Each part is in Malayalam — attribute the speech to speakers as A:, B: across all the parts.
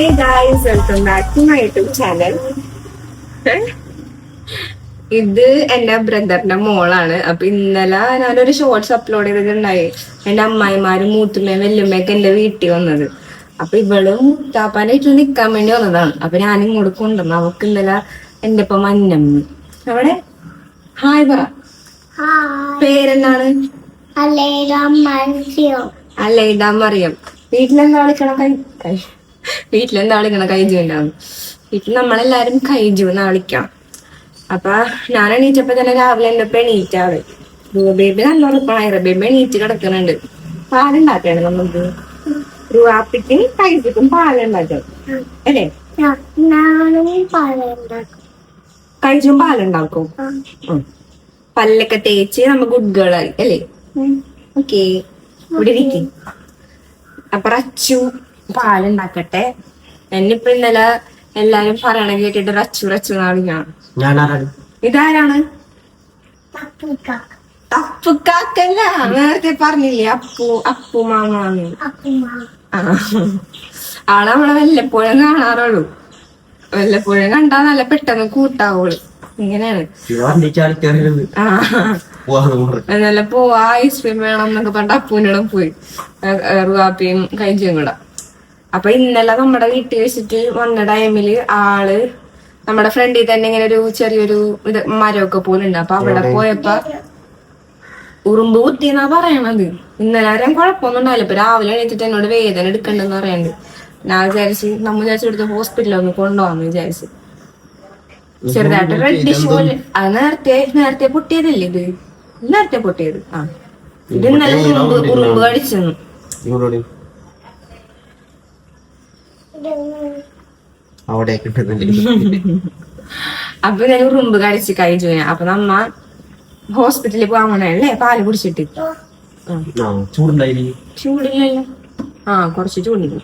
A: Hey guys, welcome back to my YouTube channel. ഇത് എന്റെ ബ്രദറിന്റെ മോളാണ്. അപ്പൊ ഇന്നലെ ഞാനൊരു ഷോർട്സ് അപ്ലോഡ് ചെയ്തിട്ടുണ്ടായി. എന്റെ അമ്മായിമാരും മൂത്തുമ്മയും വല്യമ്മയൊക്കെ എന്റെ വീട്ടിൽ വന്നത്. അപ്പൊ ഇവളും മുത്താപ്പാന്റെ വീട്ടിൽ നിക്കാൻ വേണ്ടി വന്നതാണ്. അപ്പൊ ഞാനും ഇങ്ങോട്ട് കൊണ്ടുവന്നു. അവക്ക് ഇന്നലെ എന്റെ ഇപ്പൊ മഞ്ഞമ്മി അവിടെ ഹായ് പറ. പേരെന്താണ്? അലൈഡ മറിയം. വീട്ടിലെന്താ വിളിക്കണം? വീട്ടിലെന്താ വിളിക്കണം? കൈജു ഉണ്ടാവും. വീട്ടിൽ നമ്മളെല്ലാരും കൈജു എന്നാ വിളിക്കണം. അപ്പൊ ഞാൻ എണീറ്റപ്പോ തന്നെ രാവിലെ എന്റെ എണീറ്റാവ് ബേബി നല്ല ഉറപ്പാണ്. ബേബി എണീറ്റ് കിടക്കുന്നുണ്ട്. പാലുണ്ടാക്കണം നമുക്ക്. റുവാപ്പിക്കും കൈജുക്കും പാലുണ്ടാക്കും അല്ലേ? കൈജും പാലുണ്ടാക്കും. പല്ലൊക്കെ തേച്ച് നമ്മ ഗുഡ് ഗേൾ ആയി അല്ലേ? ഓക്കെ, ഇവിടെ ഇരിക്കും. അപ്പൊ റച്ചു പാലുണ്ടാക്കട്ടെ. എന്നിപ്പോ ഇന്നലെ എല്ലാരും പറയണ കേട്ടിട്ട് റച്ചു റച്ചു നാളിയാണ്. ഇതാരാണ്? അപ്പുക്കാക്കല്ല, നേരത്തെ പറഞ്ഞില്ലേ അപ്പു മാമാന്ന്. ആളെ നമ്മളെ വല്ലപ്പോഴും കാണാറുള്ളൂ. വല്ലപ്പോഴും കണ്ടാ നല്ല പെട്ടെന്ന് കൂട്ടാവുള്ളു. ഇങ്ങനെയാണ്. നല്ല പോവാ ഐസ്ക്രീം വേണം എന്നൊക്കെ പറഞ്ഞിട്ട് അപ്പൂനോടും പോയി റുവാപ്പിയും കൈജിയും കൂടെ. അപ്പൊ ഇന്നലെ നമ്മുടെ വീട്ടിൽ വെച്ചിട്ട് വന്ന ടൈമില് ആള് നമ്മുടെ ഫ്രണ്ടിൽ തന്നെ ഇങ്ങനെ ഒരു ചെറിയൊരു ഇത് മരമൊക്കെ പോലുണ്ട്. അപ്പൊ അവിടെ പോയപ്പോ ഉറുമ്പ് കുത്തിന്നാ പറയണത്. ഇന്നലെ ആരും കുഴപ്പമൊന്നും ഉണ്ടാവില്ല. ഇപ്പൊ രാവിലെ എണീറ്റിട്ട് എന്നോട് വേദന എടുക്കണ്ടെന്ന് പറയണ്ട്. ഞാൻ വിചാരിച്ചെടുത്ത് ഹോസ്പിറ്റലിൽ ഒന്ന് കൊണ്ടുപോകാന്ന് വിചാരിച്ചു. ചെറുതായിട്ട് റെഡിഷ് പോലെ. അത് നേരത്തെ പൊട്ടിയതല്ലേ ഇത്? നേരത്തെ പൊട്ടിയത്. ഇത് ഇന്നലെ ഉറുമ്പ് കടിച്ചെന്നു. അപ്പൊ ഞാൻ ഉറുമ്പ് കടിച്ച് കഴിച്ചു. അപ്പൊ നമ്മ ഹോസ്പിറ്റലിൽ പോകാണല്ലേ പാല് കുടിച്ചിട്ട്. ചൂടില്ലല്ലോ. കുറച്ച് ചൂടില്ല.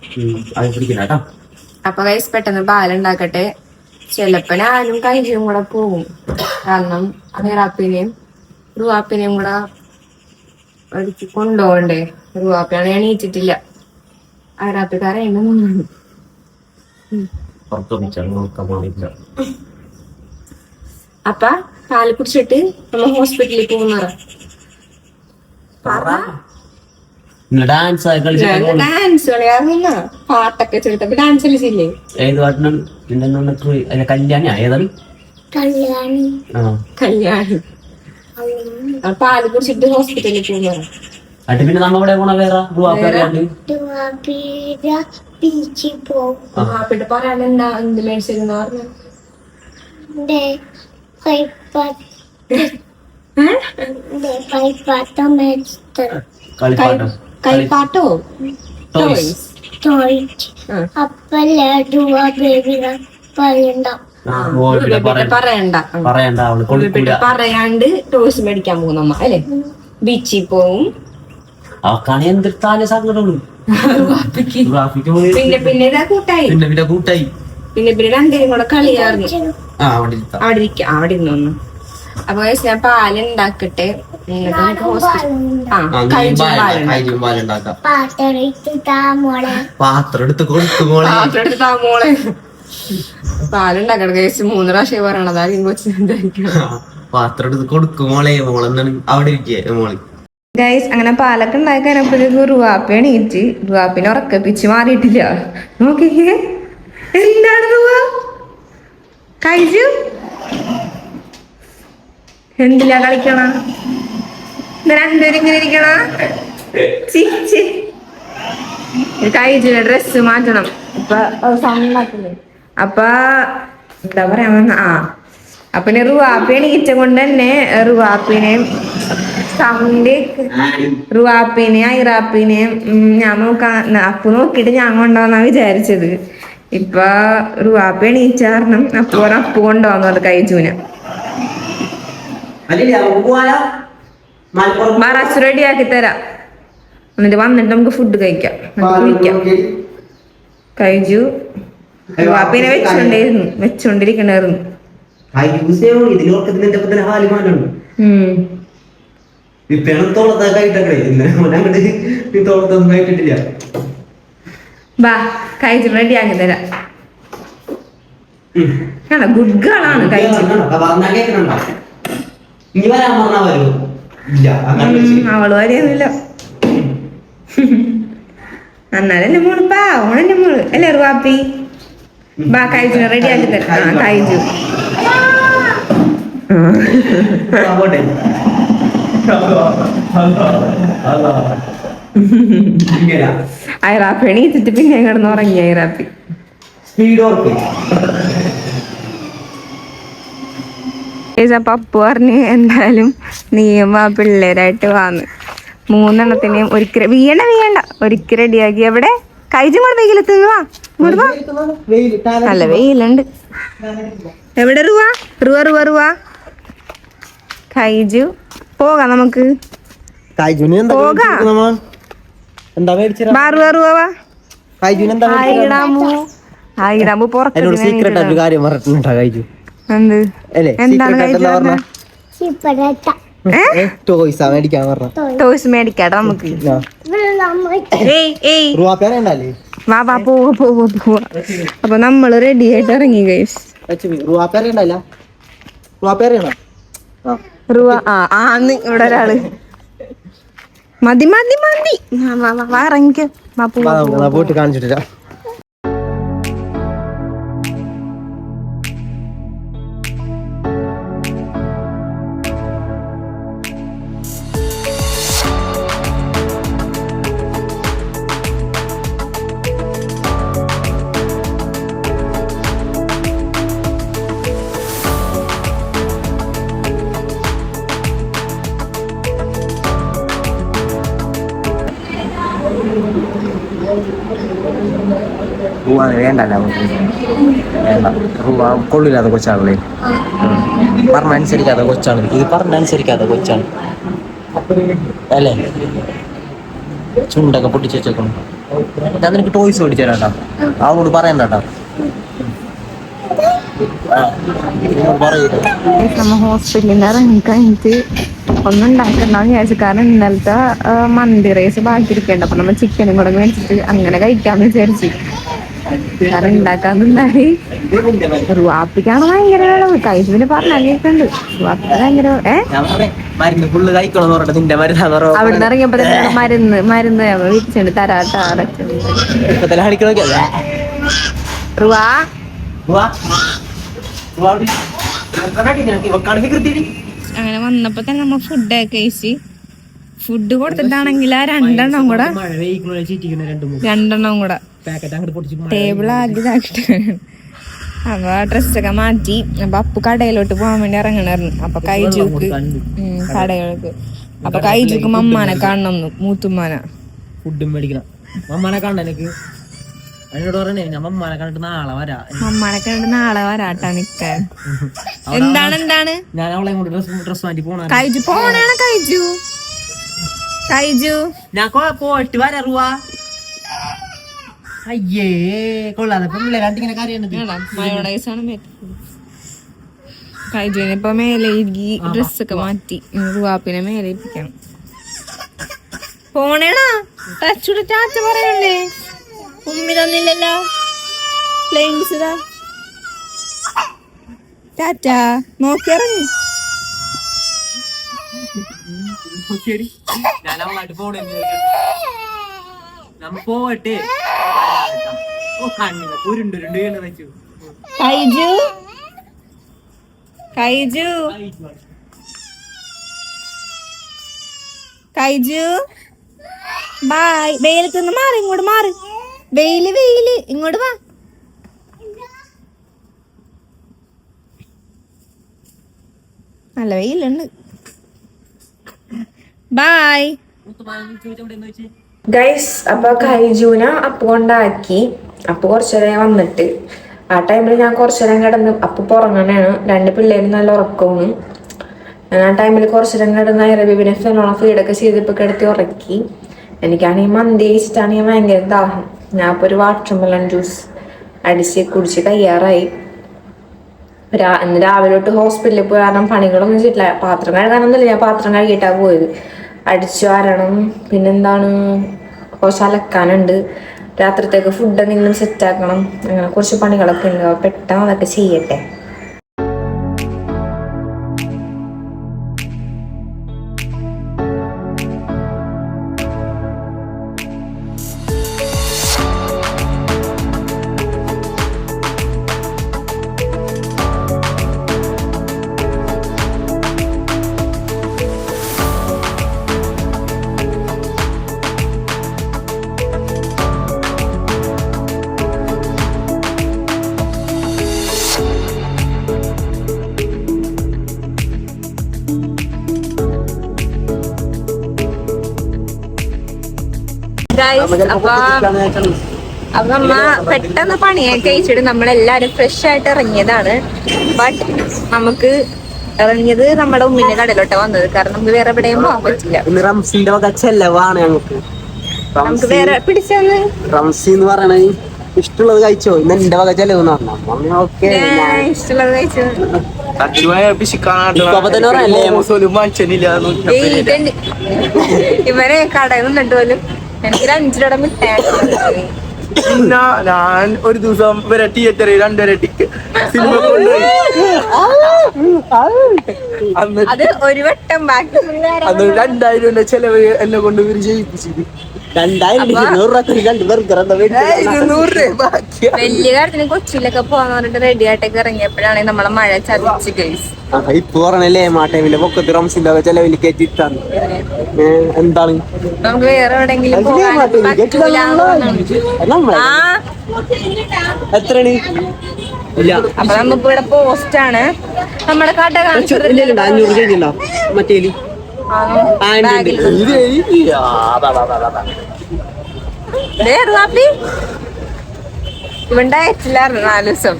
A: അപ്പൊ കൈസ് പെട്ടെന്ന് പാലുണ്ടാക്കട്ടെ. ചെലപ്പോ ഞാനും കൈജിയും കൂടെ പോകും. കാരണം അമീറാപ്പിനെയും റുവാപ്പിനെയും കൂടെ അടിച്ച് കൊണ്ടുപോകണ്ടേ. റുവാപ്പിയാണ് എണീറ്റിട്ടില്ല. അമീറാപ്പിക്കാരെയാണ്. അപ്പൊ പാല് കുടിച്ചിട്ട് നമ്മ ഹോസ്പിറ്റലിൽ പോകുന്ന ഡാൻസ് കളിയാറുന്ന പാട്ടൊക്കെ ചെറുത്തപ്പോ ഡാൻസ് കളിച്ചില്ലേ? കല്യാണി. പാല് കുടിച്ചിട്ട് ഹോസ്പിറ്റലിൽ പോകുന്ന.
B: പിന്നെ നമ്മ ഇവിടെ പോണ വേറെ
A: പറയാനെന്താ എന്ത് മേടിച്ചിരുന്ന പറഞ്ഞു? കളിപ്പാട്ടോ? പറയാണ്ട് ടോയ്സ് മേടിക്കാൻ പോകും നമ്മ അല്ലെ? ബീച്ചിൽ പോവും. പിന്നെ ഇതാ കൂട്ടായി. പിന്നെ രണ്ടേരും കൂടെ കളിയായിരുന്നു. അവിടെ ഇരുന്നു. അപ്പൊ ഞാൻ പാലുണ്ടാക്കട്ടെ. പാലുണ്ടാക്കട്ടെ കേസ് 3 പ്രാവശ്യം പറയണത്. ആരെയും
B: പാത്രം എടുത്ത് കൊടുക്കുമോളെ മോളെന്നാണ് അവിടെ മോള്.
A: ഗൈസ് അങ്ങനെ പാലൊക്കെ ഉണ്ടാക്കാനപ്പോഴേക്കും റുവാപ്പയാണ് ഈറ്റ്. റുവാപ്പിനെ ഉറക്കപ്പിച്ച് മാറിയിട്ടില്ല. നോക്കിക്കേ, എന്താണ് റുവ കഴിച്ചു? എന്തിലാ കളിക്കണ? രണ്ടുപേരും ഇങ്ങനെ ഇരിക്കണ. കഴിച്ചില്ല. ഡ്രസ്സ് മാറ്റണം. ഇപ്പൊ സൗണ്ടാക്കുന്നത്. അപ്പൊ എന്താ പറയാ അപ്പൊ റുവാപ്പിയാണ് ഈറ്റ കൊണ്ട് തന്നെ റുവാപ്പിനെയും ഐറാപ്പിനെയും ഞാൻ നോക്കാൻ അപ്പു നോക്കിട്ട് ഞാൻ കൊണ്ടുപോന്നാ വിചാരിച്ചത്. ഇപ്പൊ റുവാപ്പ എണീച്ച കാരണം അപ്പു കൊണ്ടുപോകുന്നത് കൈജൂന. റച്ചു റെഡിയാക്കി തരാം. എന്നിട്ട് വന്നിട്ട് നമുക്ക് ഫുഡ് കഴിക്കാം. കൈജു റുവാപ്പിനെ വെച്ചോണ്ടിരിക്കണായിരുന്നു. ബാ കഴിച്ചു റെഡി ആക്കി തരാം. ഗുഡ് ഗേൾ ആണ് കഴിച്ചു. അവള് വരെയൊന്നുമില്ല. എന്നാലല്ലേ മോള് ഓണെന്റെ മോള് അല്ലേ റുവാപ്പി. ബാ കഴിച്ചു റെഡി ആക്കി തരാം. കഴിച്ചു ഐറാപ്പി എണീറ്റിട്ട് പിന്നെ കിടന്ന് ഉറങ്ങി. ഐറാപ്പി പപ്പു പറഞ്ഞ് എന്തായാലും നീയും ആ പിള്ളേരായിട്ട് വന്ന് 3 ഒരിക്കൽ വീയണ്ട ഒരിക്കൽ റെഡിയാക്കി. എവിടെ കഴിച്ചും കൂടെ വെയിലെത്തുന്നു. നല്ല വെയിലുണ്ട്. എവിടെ റുവാ റുവ റുവ റുവ കൈജു പോകാം നമുക്ക് ടോയ്സ് മേടിക്കാട്ടോ നമുക്ക്. പോവാ. അപ്പൊ നമ്മള് റെഡി ആയിട്ട് ഇറങ്ങി ഗൈസ്. ഇവിടെ ഒരാള് മതി ഇറങ്ങിക്കോ.
C: പോയിട്ട് കാണിച്ചിട്ടില്ല. വേണ്ടല്ലോ വേണ്ട. കൊള്ളില്ലാത്ത കൊച്ചാണല്ലേ. പറഞ്ഞനുസരിക്കാത്ത കൊച്ചാണ്. ഇത് പറഞ്ഞനുസരിക്കാത്ത കൊച്ചാണ് അല്ലേ. ചുണ്ടൊക്കെ പൊട്ടിച്ച് വെച്ചേക്കണം. ഞാൻ നിനക്ക് ടോയ്സ് മേടിച്ചു തരാം. അവളോട് പറയണ്ടാ.
A: നമ്മ ഹോസ്പിറ്റലിൽ നിന്ന് ഇറങ്ങി കഴിഞ്ഞിട്ട് ഒന്നും ഉണ്ടാക്കണ്ടെന്ന് വിചാരിച്ചു. കാരണം ഇന്നലത്തെ മന്തി റൈസ് ബാക്കി ഇരിക്കണ്ട. അപ്പൊ നമ്മൾ ചിക്കനും കൂടെ മേടിച്ചിട്ട് അങ്ങനെ കഴിക്കാന്ന് വിചാരിച്ചു. കാരണം ഉണ്ടാക്കാന്നുണ്ടായി. റുവാപ്പിക്കാണ് ഭയങ്കര വിളവ്. കഴിച്ചതിന് പറഞ്ഞാൽ കേൾക്കുന്നുണ്ട്. റുവാപ്പിക്ക് ഭയങ്കര അവിടെ നിന്ന് ഇറങ്ങിയപ്പോ മരുന്ന് വിളിച്ചിട്ടുണ്ട് തരാട്ടാ. റുവാ അങ്ങനെ വന്നപ്പോ തന്നെ നമ്മ ഫുഡൊക്കെ കഴിച്ച് ഫുഡ് കൊടുത്തിട്ടാണെങ്കിൽ ആ രണ്ടെണ്ണം കൂടെ ടേബിൾ ആക്കിട്ട് അപ്പൊ ഡ്രസ്സൊക്കെ മാറ്റി. അപ്പൊ അപ്പു കടയിലോട്ട് പോകാൻ വേണ്ടി ഇറങ്ങണായിരുന്നു. അപ്പൊ കൈജുക്ക് കടയിലേക്ക് അപ്പൊ കൈജുക്ക് മമ്മാനെ കാണണം. മൂത്തുമ്മാനെ
C: ഫുഡും മേടിക്കണം. മമ്മാനെ കാണണം. എനിക്ക് എന്നോട് പറഞ്ഞേ ഞാൻ മമ്മാനെ കണ്ടിട്ട് നാളെ വരാം.
A: മമ്മാനെ കണ്ടിട്ട് നാളെ വരാട്ടാ നിക്കാൻ. എന്താണ്
C: ഞാൻ അവളെ കൊണ്ട് ഡ്രസ് മാറ്റി പോണ.
A: കൈജു പോണാണ്. കൈജു
C: ഞാൻ പോയിട്ട് വരാ. അയ്യേ കൊള്ളാതെ പിള്ളേരാണ്ടിങ്ങനെ
A: മയോണൈസാണ്. കൈജുവിനെ ഇപ്പൊ മേലെ ഡ്രസ്സൊക്കെ മാറ്റി റുവാപ്പിനെ മേലെ ഇരിക്കണം. പോണേണോ ടച്ചൂടെ ചാച്ച പറയണ്ടേ. ഉമ്മി തന്നില്ലല്ലോ. പ്ലെയിൻസ് ടാറ്റ നോക്കിയിറങ്ങി.
C: പോട്ടെ.
A: കൈജു ബൈ. വെയിലത്തുനിന്ന് മാറി ഇങ്ങോട്ട് മാറി. വെയില് ഇങ്ങോട്ട് വാ. നല്ല വെയിലുണ്ട്. Bye guys. അപ്പൊ കൈജുവിനെ അപ്പു കൊണ്ടാക്കി. അപ്പു കുറച്ചേരം വന്നിട്ട് ആ ടൈമിൽ ഞാൻ കുറച്ചേരം കിടന്ന്. അപ്പു പുറങ്ങണാണ്. 2 പിള്ളേരും നല്ല ഉറക്കമാണ്. ഞാൻ ആ ടൈമിൽ കുറച്ചേരം കിടന്ന് ഐറബീബിനെ ഫീഡൊക്കെ ചെയ്തിപ്പോ കിടത്തി ഉറക്കി. എനിക്കാണെങ്കിൽ മന്തി കഴിച്ചിട്ടാണെങ്കിൽ ഭയങ്കര ദാഹം. ഞാൻ ഇപ്പോൾ ഒരു വാട്ടർമെലൺ ജ്യൂസ് അടിച്ച് കുടിച്ച് കയ്യാറായി. ഇന്ന് രാവിലെ തൊട്ട് ഹോസ്പിറ്റലിൽ പോയി. കാരണം പണികളൊന്നും ചെയ്തിട്ടില്ല. പാത്രം കഴുകാനൊന്നുമില്ല. ഞാൻ പാത്രം കഴുകിയിട്ടാണ് പോയത്. അടിച്ചു വാരണം. പിന്നെന്താണ് കുറച്ച് അലക്കാനുണ്ട്. രാത്രിത്തേക്ക് ഫുഡ് എന്തെങ്കിലും സെറ്റ് ആക്കണം. അങ്ങനെ കുറച്ച് പണികളൊക്കെ ഉണ്ട്. പെട്ടെന്ന് അതൊക്കെ ചെയ്യട്ടെ. അപ്പൊ നമ്മ പെട്ടെന്ന് പണിയൊക്കെ കഴിച്ചിട്ട് നമ്മളെല്ലാരും ഫ്രഷ് ആയിട്ട് ഇറങ്ങിയതാണ്. ബട്ട് നമുക്ക് ഇറങ്ങിയത് നമ്മുടെ ഉമ്മിന്റെ കടയിലോട്ട് വന്നത്. കാരണം നമുക്ക് വേറെ എവിടെയും പോകാൻ പറ്റില്ല.
B: റംസിന്റെ വക ചെലവാണ് ഞങ്ങൾക്ക്.
A: നമുക്ക് വേറെ പിടിച്ചെന്ന്
B: റംസി എന്ന് പറയണ ഇഷ്ടമുള്ളത് കഴിച്ചോ, ഇന്ന് എന്റെ വക ചെലവെന്ന് പറഞ്ഞു.
A: ഇഷ്ടമുള്ളത് കഴിച്ചു. ഇവരെ കടയിൽ നിന്നിട്ട് പോലും എനിക്കൊരു 5 രൂപ മിഠായി.
D: ഞാൻ ഒരു ദിവസം വരെ തിയേറ്ററിൽ 2.5 ടിക്കറ്റ് സിനിമ കൊണ്ടുപോയി.
A: അത് ഒരു വട്ടം ബാക്കി
D: അന്ന് 2000 ചെലവ് എന്നെ കൊണ്ട് ഇവര് ചെയ്യിപ്പിച്ചത്.
B: 2200
A: വലിയ കാര്യത്തിന് കൊച്ചിയിലൊക്കെ പോവാന്ന് പറഞ്ഞിട്ട് റെഡി ആയിട്ടൊക്കെ ഇറങ്ങിയപ്പോഴാണ് നമ്മളെ മഴ ചതിച്ച് ഗൈസ്.
B: ഇപ്പൊ പറഞ്ഞല്ലേ മാട്ടേമിന്റെ പൊക്കത്ത് റംസിന്റെ വക ചെലവിൽ കയറ്റിട്ടാണ്. എന്താണ്
A: നമുക്ക് വേറെ എവിടെങ്കിലും പോകാൻ
B: എത്രയാണ്? ഇല്ല.
A: അപ്പൊ നമുക്ക് ഇവിടെ പോസ്റ്റ് ആണ്. നമ്മുടെ കട കാണിച്ചത്
B: 500 കഴിഞ്ഞോ മറ്റേല്
A: ഇവൻ ഡയറ്റിലായിരുന്നു 4 ദിവസം.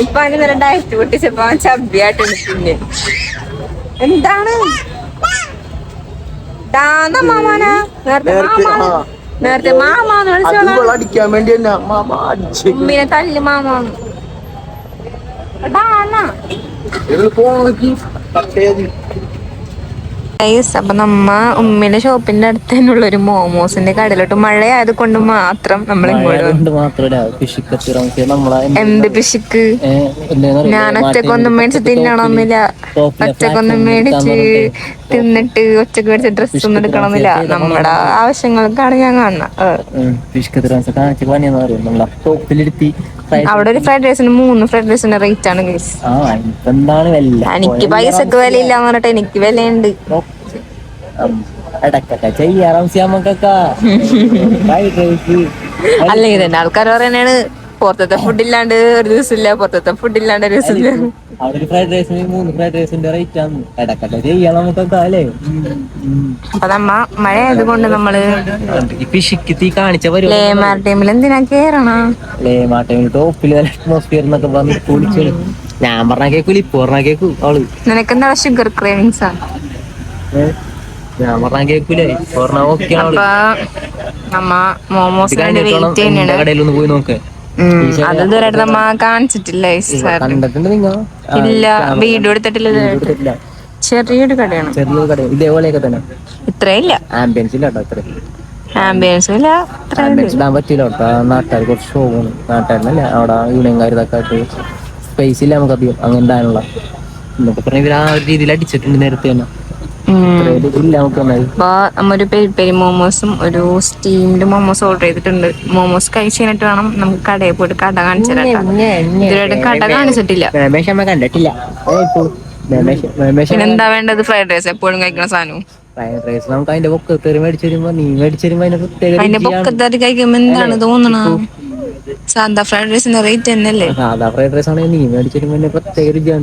A: ഇപ്പൊ അതിന് നേരം ഡയറ്റ് പൊട്ടിച്ചപ്പോ ചബ്ബിയായിട്ടുണ്ട്. പിന്നെ എന്താണ് മാമാനാ നേരത്തെ മാമാന്ന് വിളിച്ചോളാം.
D: അടിക്കാൻ വേണ്ടി
A: ഉമ്മിനെ തല്ല് മാമാന്ന്. അപ്പൊ നമ്മ ഉമ്മിന്റെ ഷോപ്പിന്റെ അടുത്ത് തന്നെയുള്ള ഒരു മോമോസിന്റെ കടയിലോട്ട് മഴയായത് കൊണ്ട് മാത്രം നമ്മൾ എന്ത് പിശുക്ക്. ഞാൻ ഒറ്റക്കൊന്നും മേടിച്ച് തിന്നണമെന്നില്ല. ഒറ്റക്കൊന്നും മേടിച്ച് തിന്നിട്ട് ഒറ്റക്ക് മേടിച്ച് ഡ്രസ് ഒന്നും എടുക്കണമെന്നില്ല. നമ്മുടെ ആവശ്യങ്ങൾക്കാണ് ഞാൻ കാണുന്നത്. അവിടെ ഒരു ഫ്രൈഡ് റൈസിന് 3 ഫ്രൈഡ് റൈസിന്റെ റേറ്റ് ആണ് ഗൈസ്. എനിക്ക് പൈസക്ക് വിലയില്ലാന്ന് പറഞ്ഞിട്ട് എനിക്ക് വിലയുണ്ട്. അല്ലെങ്കിൽ തന്നെ ആൾക്കാർ പറയാനാണ് പുറത്തത്തെ ഫുഡ് ഇല്ലാണ്ട് ഒരു ദിവസം ഇല്ല, പുറത്തത്തെ ഫുഡ് ഇല്ലാണ്ട് ഒരു ദിവസം ഇല്ല. അപ്പൊ നമ്മ മഴ ആയതുകൊണ്ട് നമ്മള് ലേമാർ ടൈമിൽ എന്തിനാ കേറണ
C: ടോപ്പിൽ അറ്റ്മോസ്ഫിയർ എന്നൊക്കെ പറഞ്ഞ് കുളിച്ചു. ഞാൻ പറഞ്ഞ കേക്കൂല, ഇപ്പൊ പറഞ്ഞ കേക്കൂ അവള്.
A: നിനക്കെന്താ ഷുഗർ ക്രേവിങ്സാ?
C: ഞാൻ പറഞ്ഞ കേക്കൂലേ, പറഞ്ഞ ഓക്കെ.
A: അപ്പൊ നമ്മ മോമോസ്
C: കടയിലൊന്ന് പോയി നോക്കേ.
A: അത് ഇതുവരെയായിട്ട് നമ്മ കാണിച്ചിട്ടില്ല.
C: കണ്ടിട്ടുണ്ട് നിങ്ങൾ?
A: ഇല്ല, വീഡിയോ എടുത്തിട്ടില്ല. ചെറിയൊരു കടയാണ്.
C: ചെറിയൊരു കട ഇതേപോലെയൊക്കെ തന്നെ.
A: ഇത്രയില്ല
C: ആംബിയൻസ് ഇല്ല കേട്ടോ. ഇത്ര
A: ആംബിയൻസും ഇല്ല.
C: ആംബിയൻസ് ഇടാൻ പറ്റില്ല കേട്ടോ. നാട്ടുകാർ കുറച്ച് ഷോക്കാണ്. നാട്ടുകാരനല്ല, അവിടെ യൂണിയൻകാർ ഇതൊക്കെ ആയിട്ട് സ്പേസ് ഇല്ല നമുക്ക് അധികം അങ്ങനെ ഇടാനുള്ള. എന്നൊക്കെ പറഞ്ഞ ഇവർ ആ ഒരു രീതിയിൽ അടിച്ചിട്ടുണ്ട് നേരത്തെ തന്നെ.
A: അപ്പൊ നമ്മൊരു പെരി മോമോസും ഒരു സ്റ്റീംഡ് മോമോസ് ഓർഡർ ചെയ്തിട്ടുണ്ട്. മോമോസ് കഴിച്ച് കഴിഞ്ഞിട്ട് വേണം നമുക്ക് കടയിൽ പോയിട്ട് കട കാണിച്ചു തരാം. ഇതുവരെ കട കാണിച്ചിട്ടില്ല.
C: കണ്ടിട്ടില്ല.
A: എന്താ വേണ്ടത്? ഫ്രൈഡ് റൈസ് എപ്പോഴും കഴിക്കുന്ന സാധനവും.
C: ഫ്രൈഡ് റൈസ് നമുക്ക് അതിന്റെ പൊക്കത്തേറി മേടിച്ചു വരുമ്പോ നീ മേടിച്ചു വരുമ്പോ
A: അതിന്റെ പൊക്കത്തേറി കഴിക്കുമ്പോ എന്താണ് തോന്നണ? സാധാ ഫ്രൈഡ് റൈസിന്റെ റേറ്റ് തന്നെയല്ലേ?
C: സാധാ ഫ്രൈഡ് റൈസ് ആണെങ്കിൽ നീ മേടിച്ചു വരുമ്പോ പ്രത്യേക രുചിയാണ്.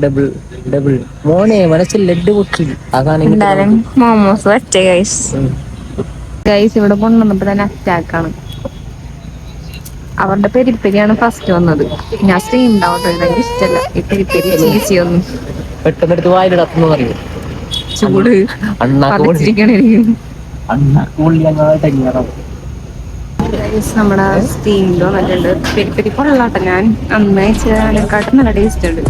C: ഡബിൾ മോനെ മനസ്സിൽ ലഡ്ഡു പൊട്ടി.
A: എന്തായാലും മോമോസ് ഒറ്റ ഗൈസ് ഇവിടെ കൊണ്ടുവന്നപ്പോ തന്നെ അറ്റാക്കാണ്. അവരുടെ പെരിപ്പെരിയാണ് ഫസ്റ്റ് വന്നത്. ഞാൻ സ്റ്റീം ഉണ്ടാവട്ടെ, എനിക്ക് ഇഷ്ടമല്ല ഈ പെരിപ്പെരി ചീസി ഒന്നും.
C: പെട്ടെന്നെടുത്ത് വായിലിടത്തെന്ന് പറയൂ.
A: ചൂട് നമ്മുടെ സ്റ്റീം വന്നിട്ടുണ്ട്. പെരിപ്പെരി കൊള്ളാട്ടെ. ഞാൻ അന്ന് അയച്ചതിനെക്കാട്ടും നല്ല ടേസ്റ്റ് ഉണ്ട്.